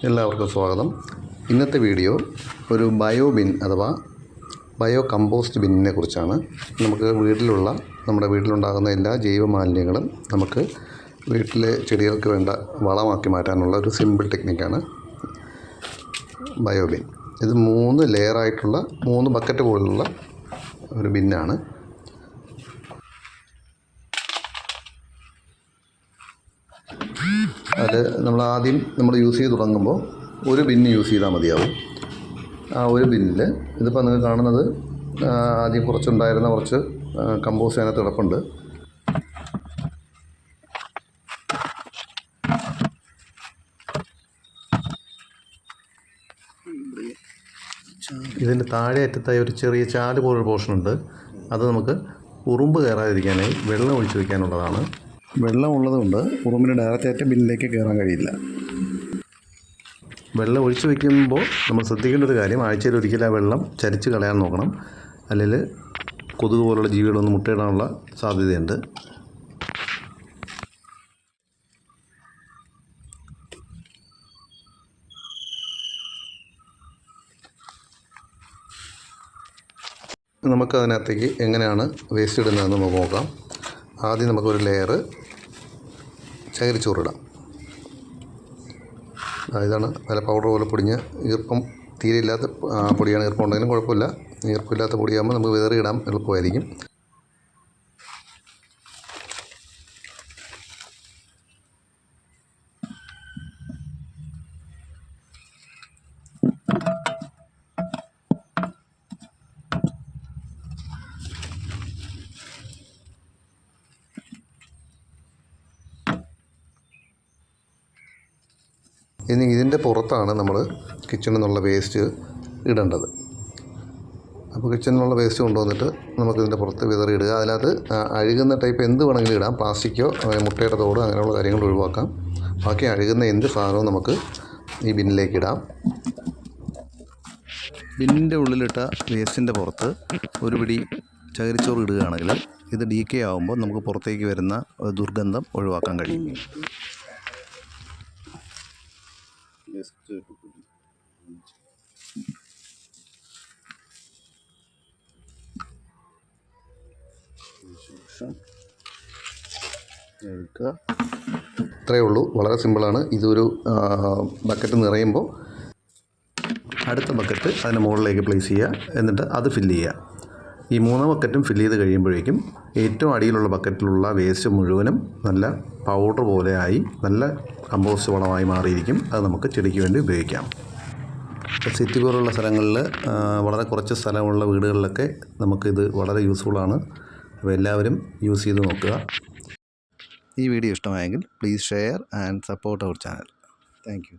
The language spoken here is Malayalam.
എല്ലാവർക്കും സ്വാഗതം. ഇന്നത്തെ വീഡിയോ ഒരു ബയോ ബിൻ അഥവാ ബയോ കമ്പോസ്റ്റ് ബിന്നിനെ കുറിച്ചാണ്. നമുക്ക് നമ്മുടെ വീട്ടിലുണ്ടാകുന്ന എല്ലാ ജൈവ മാലിന്യങ്ങളും നമുക്ക് വീട്ടിലെ ചെടികൾക്ക് വേണ്ട വളമാക്കി മാറ്റാനുള്ള ഒരു സിമ്പിൾ ടെക്നിക്കാണ് ബയോ ബിൻ. ഇത് 3 ലെയറായിട്ടുള്ള 3 ബക്കറ്റ് പോലുള്ള ഒരു ബിന്നാണ്. അത് നമ്മൾ യൂസ് ചെയ്ത് തുടങ്ങുമ്പോൾ ഒരു ബിന്ന് യൂസ് ചെയ്താൽ മതിയാവും. ആ ഒരു ബിന്നിൽ ഇതിപ്പോൾ നിങ്ങൾ കാണുന്നത് ആദ്യം കുറച്ച് കമ്പോസ്റ്റ് അതിനകത്ത് കിടപ്പുണ്ട്. ഇതിൻ്റെ താഴെ അറ്റത്തായി ഒരു ചെറിയ ചാല് പോലൊരു പോർഷനുണ്ട്. അത് നമുക്ക് ഉറുമ്പ് കയറാതിരിക്കാനായി വെള്ളം ഒഴിച്ച് വയ്ക്കാനുള്ളതാണ്. വെള്ളം ഉള്ളതുകൊണ്ട് ഉറുമ്പിന് ഡയറക്റ്റായിട്ട് ബിന്നിലേക്ക് കയറാൻ കഴിയില്ല. വെള്ളം ഒഴിച്ച് വയ്ക്കുമ്പോൾ നമ്മൾ ശ്രദ്ധിക്കേണ്ട ഒരു കാര്യം, ആഴ്ചയിൽ ഒരിക്കലും ആ വെള്ളം ചരിച്ച് കളയാൻ നോക്കണം. അല്ലെങ്കിൽ കൊതുക് പോലുള്ള ജീവികളൊന്നും മുട്ടയിടാനുള്ള സാധ്യതയുണ്ട്. നമുക്കതിനകത്തേക്ക് എങ്ങനെയാണ് വേസ്റ്റ് ഇടുന്നതെന്ന് നമുക്ക് നോക്കാം. ആദ്യം നമുക്കൊരു ലെയർ ചകിരിച്ചോറിടാം. ഇതാണ് നല്ല പൗഡർ പോലെ പൊടിഞ്ഞ് ഈർപ്പം തീരെ ഇല്ലാത്ത പൊടിയാണ്. ഈർപ്പം ഉണ്ടെങ്കിലും കുഴപ്പമില്ല. ഈർപ്പമില്ലാത്ത പൊടിയാകുമ്പോൾ നമുക്ക് വിതറിയിടാൻ എളുപ്പമായിരിക്കും. ഇനി ഇതിൻ്റെ പുറത്താണ് നമ്മൾ കിച്ചണിൽ നിന്നുള്ള വേസ്റ്റ് ഇടേണ്ടത്. അപ്പോൾ കിച്ചണിൽ നിന്നുള്ള വേസ്റ്റ് കൊണ്ടുവന്നിട്ട് നമുക്കിതിൻ്റെ പുറത്ത് വിതറിയിടുക. അതിനകത്ത് അഴുകുന്ന ടൈപ്പ് എന്ത് വേണമെങ്കിലും ഇടാം. പ്ലാസ്റ്റിക്കോ മുട്ടയുടെ തോട് അങ്ങനെയുള്ള കാര്യങ്ങൾ ഒഴിവാക്കാം. ബാക്കി അഴുകുന്ന എന്ത് സാധനവും നമുക്ക് ഈ ബിന്നിലേക്ക് ഇടാം. ബിന്നിൻ്റെ ഉള്ളിലിട്ട വേസ്റ്റിൻ്റെ പുറത്ത് ഒരു പിടി ചകിരിച്ചോറ് ഇടുകയാണെങ്കിൽ ഇത് ഡീക്കേ ആകുമ്പോൾ നമുക്ക് പുറത്തേക്ക് വരുന്ന ദുർഗന്ധം ഒഴിവാക്കാൻ കഴിയും. ഇത്രയേ ഉള്ളൂ, വളരെ സിമ്പിളാണ്. ഇതൊരു ബക്കറ്റ് നിറയുമ്പോൾ അടുത്ത ബക്കറ്റ് അതിന് മുകളിലേക്ക് പ്ലേസ് ചെയ്യുക. എന്നിട്ട് അത് ഫില്ല് ചെയ്യുക. ഈ 3 ബക്കറ്റും ഫില്ല് ചെയ്ത് കഴിയുമ്പോഴേക്കും ഏറ്റവും അടിയിലുള്ള ബക്കറ്റിലുള്ള വേസ്റ്റ് മുഴുവനും നല്ല പൗഡർ പോലെ ആയി നല്ല കമ്പോസ്റ്റ് വളമായി മാറിയിരിക്കും. അത് നമുക്ക് ചെടിക്ക് വേണ്ടി ഉപയോഗിക്കാം. സിറ്റി പോലുള്ള സ്ഥലങ്ങളിൽ വളരെ കുറച്ച് സ്ഥലമുള്ള വീടുകളിലൊക്കെ നമുക്കിത് വളരെ യൂസ്ഫുള്ളാണ്. അപ്പോൾ എല്ലാവരും യൂസ് ചെയ്ത് നോക്കുക. ഈ വീഡിയോ ഇഷ്ടമായെങ്കിൽ please share and support our channel. Thank U.